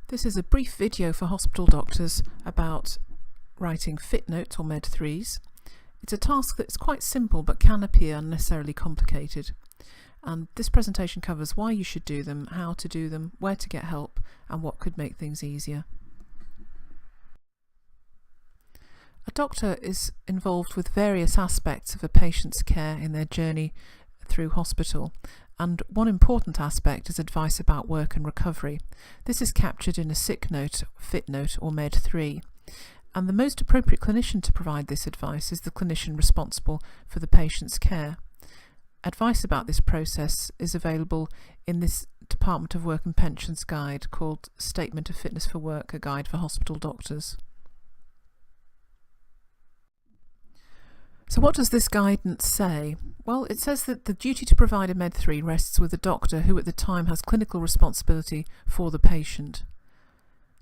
This is a brief video for hospital doctors about writing fit notes or Med 3s. It's a task that's quite simple but can appear unnecessarily complicated. And this presentation covers why you should do them, how to do them, where to get help, and what could make things easier. A doctor is involved with various aspects of a patient's care in their journey through hospital, and one important aspect is advice about work and recovery. This is captured in a sick note, fit note or Med 3. And the most appropriate clinician to provide this advice is the clinician responsible for the patient's care. Advice about this process is available in this Department of Work and Pensions guide called Statement of Fitness for Work, a guide for hospital doctors. So what does this guidance say? Well, it says that the duty to provide a Med 3 rests with the doctor who at the time has clinical responsibility for the patient.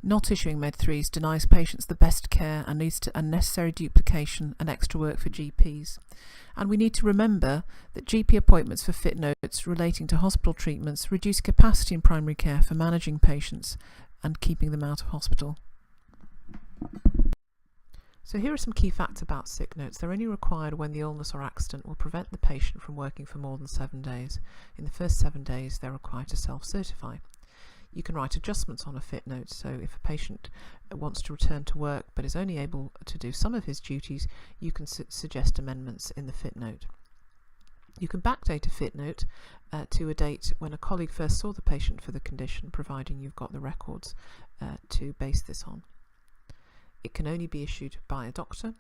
Not issuing Med 3s denies patients the best care and leads to unnecessary duplication and extra work for GPs. And we need to remember that GP appointments for fit notes relating to hospital treatments reduce capacity in primary care for managing patients and keeping them out of hospital. So here are some key facts about sick notes. They're only required when the illness or accident will prevent the patient from working for more than 7 days. In the first 7 days, they're required to self-certify. You can write adjustments on a fit note, so if a patient wants to return to work but is only able to do some of his duties, you can suggest amendments in the fit note. You can backdate a fit note to a date when a colleague first saw the patient for the condition, providing you've got the records to base this on. It can only be issued by a doctor,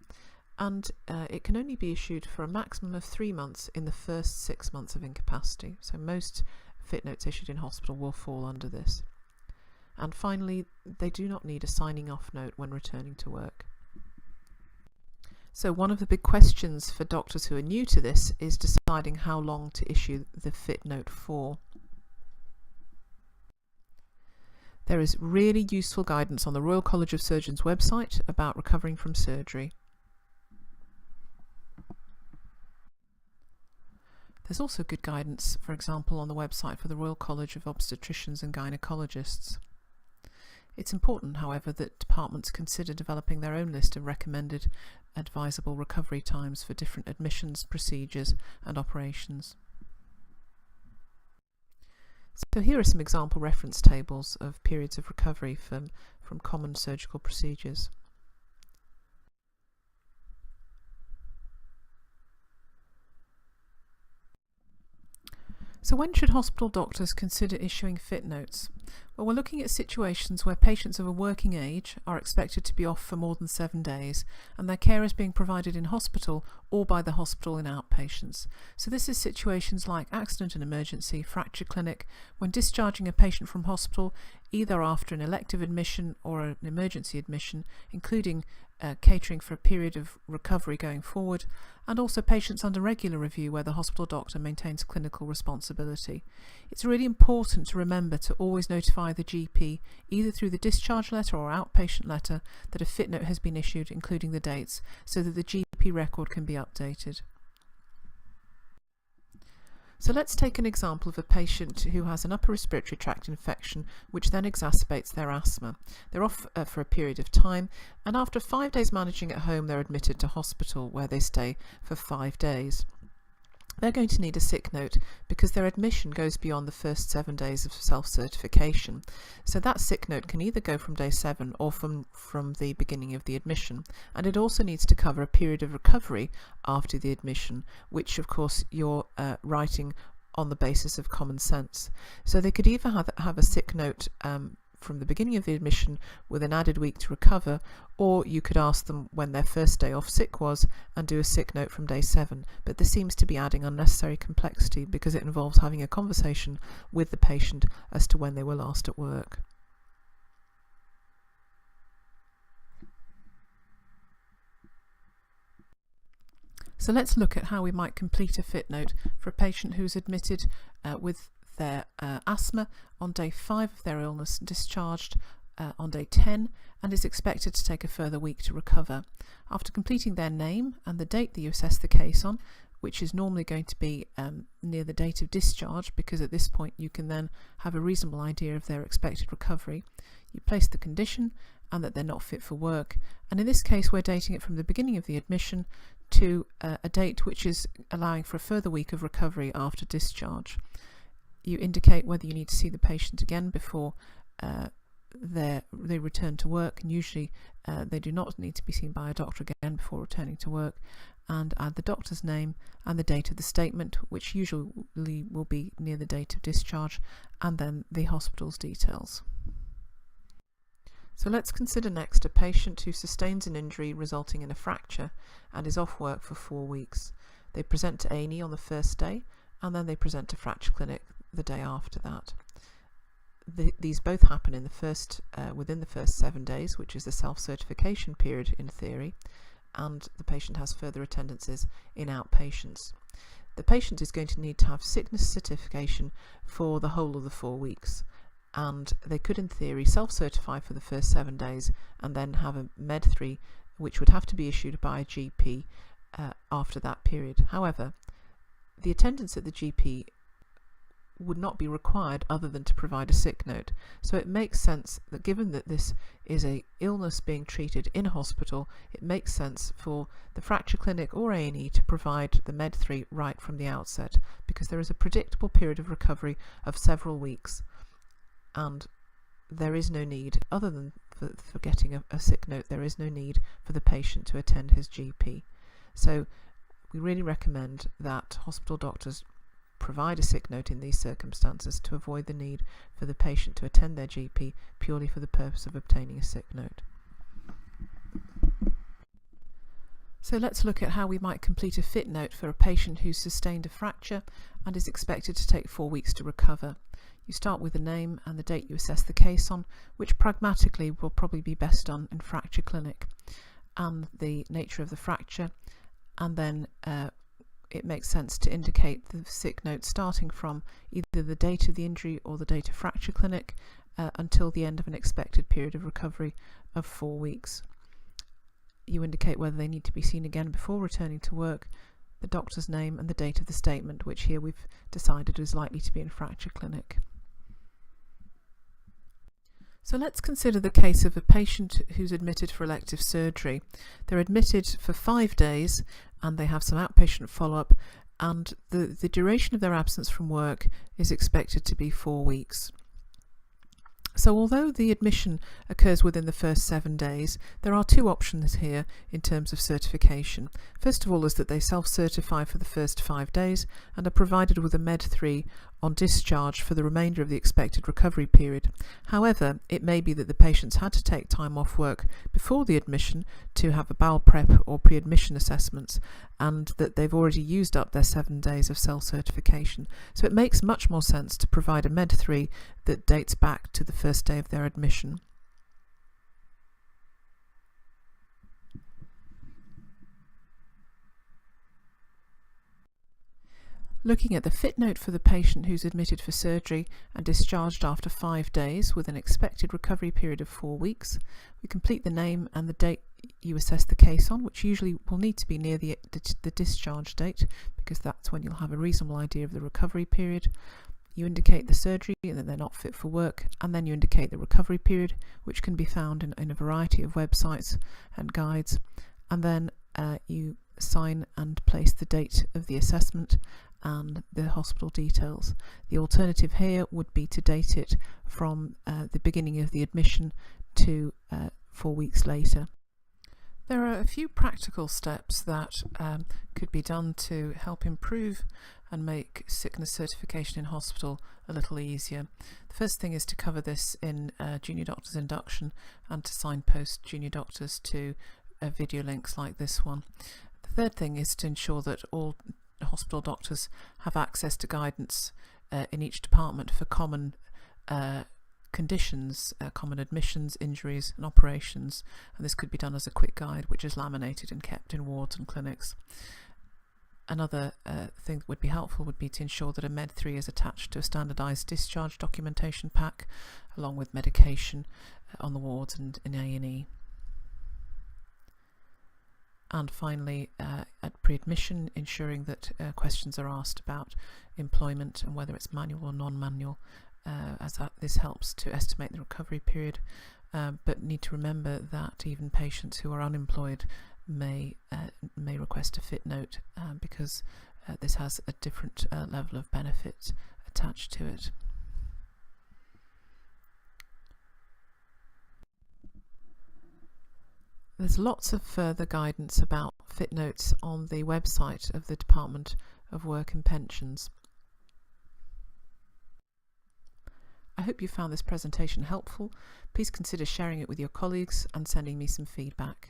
and it can only be issued for a maximum of 3 months in the first 6 months of incapacity. So most fit notes issued in hospital will fall under this. And finally, they do not need a signing off note when returning to work. So one of the big questions for doctors who are new to this is deciding how long to issue the fit note for. There is really useful guidance on the Royal College of Surgeons website about recovering from surgery. There's also good guidance, for example, on the website for the Royal College of Obstetricians and Gynecologists. It's important, however, that departments consider developing their own list of recommended advisable recovery times for different admissions, procedures and operations. So here are some example reference tables of periods of recovery from common surgical procedures. So when should hospital doctors consider issuing fit notes? Well, we're looking at situations where patients of a working age are expected to be off for more than 7 days and their care is being provided in hospital or by the hospital in outpatients. So this is situations like accident and emergency, fracture clinic, when discharging a patient from hospital either after an elective admission or an emergency admission, including catering for a period of recovery going forward, and also patients under regular review where the hospital doctor maintains clinical responsibility. It's really important to remember to always notify the GP, either through the discharge letter or outpatient letter, that a fit note has been issued, including the dates, so that the GP record can be updated. So let's take an example of a patient who has an upper respiratory tract infection which then exacerbates their asthma. They're off for a period of time, and after 5 days managing at home they're admitted to hospital where they stay for 5 days. They're going to need a sick note because their admission goes beyond the first 7 days of self-certification. So that sick note can either go from day 7 or from the beginning of the admission. And it also needs to cover a period of recovery after the admission, which of course you're writing on the basis of common sense. So they could either have a sick note from the beginning of the admission with an added week to recover, or you could ask them when their first day off sick was and do a sick note from day 7. But this seems to be adding unnecessary complexity because it involves having a conversation with the patient as to when they were last at work. So let's look at how we might complete a fit note for a patient who's admitted with their asthma on day 5 of their illness, discharged on day 10, and is expected to take a further week to recover. After completing their name and the date that you assess the case on, which is normally going to be near the date of discharge, because at this point you can then have a reasonable idea of their expected recovery. you place the condition and that they're not fit for work, and in this case we're dating it from the beginning of the admission to a date which is allowing for a further week of recovery after discharge. You indicate whether you need to see the patient again before they return to work, and usually they do not need to be seen by a doctor again before returning to work, and add the doctor's name and the date of the statement, which usually will be near the date of discharge, and then the hospital's details. So let's consider next a patient who sustains an injury resulting in a fracture and is off work for 4 weeks. They present to A&E on the first day, and then they present to fracture clinic the day after that. These both happen in within the first 7 days, which is the self-certification period in theory, and the patient has further attendances in outpatients. The patient is going to need to have sickness certification for the whole of the 4 weeks, and they could in theory self-certify for the first 7 days and then have a Med 3 which would have to be issued by a GP after that period. However, the attendance at the GP would not be required other than to provide a sick note. So it makes sense that, given that this is a illness being treated in hospital, it makes sense for the fracture clinic or A&E to provide the Med 3 right from the outset, because there is a predictable period of recovery of several weeks, and there is no need, other than for getting a sick note, there is no need for the patient to attend his GP. So we really recommend that hospital doctors provide a sick note in these circumstances to avoid the need for the patient to attend their GP purely for the purpose of obtaining a sick note. So let's look at how we might complete a fit note for a patient who's sustained a fracture and is expected to take 4 weeks to recover. You start with the name and the date you assess the case on, which pragmatically will probably be best done in fracture clinic, and the nature of the fracture, and then it makes sense to indicate the sick note starting from either the date of the injury or the date of fracture clinic until the end of an expected period of recovery of 4 weeks. You indicate whether they need to be seen again before returning to work, the doctor's name and the date of the statement, which here we've decided is likely to be in fracture clinic. So let's consider the case of a patient who's admitted for elective surgery. They're admitted for 5 days and they have some outpatient follow-up, and the duration of their absence from work is expected to be 4 weeks. So although the admission occurs within the first 7 days, there are 2 options here in terms of certification. First of all is that they self-certify for the first 5 days and are provided with a Med 3 on discharge for the remainder of the expected recovery period. However, it may be that the patients had to take time off work before the admission to have a bowel prep or pre-admission assessments, and that they've already used up their 7 days of self-certification. So it makes much more sense to provide a Med 3 that dates back to the first day of their admission. Looking at the fit note for the patient who's admitted for surgery and discharged after 5 days with an expected recovery period of 4 weeks, we complete the name and the date you assess the case on, which usually will need to be near the discharge date, because that's when you'll have a reasonable idea of the recovery period. You indicate the surgery and that they're not fit for work, and then you indicate the recovery period, which can be found in a variety of websites and guides, and then you sign and place the date of the assessment and the hospital details. The alternative here would be to date it from the beginning of the admission to 4 weeks later. There are a few practical steps that could be done to help improve and make sickness certification in hospital a little easier. The first thing is to cover this in junior doctors induction and to signpost junior doctors to video links like this one. The third thing is to ensure that all hospital doctors have access to guidance in each department for common conditions, common admissions, injuries and operations, and this could be done as a quick guide which is laminated and kept in wards and clinics. Another thing that would be helpful would be to ensure that a Med 3 is attached to a standardised discharge documentation pack along with medication on the wards and in A&E. And finally, at pre-admission, ensuring that questions are asked about employment and whether it's manual or non-manual, this helps to estimate the recovery period, but need to remember that even patients who are unemployed may request a fit note because this has a different level of benefit attached to it. There's lots of further guidance about fit notes on the website of the Department of Work and Pensions. I hope you found this presentation helpful. Please consider sharing it with your colleagues and sending me some feedback.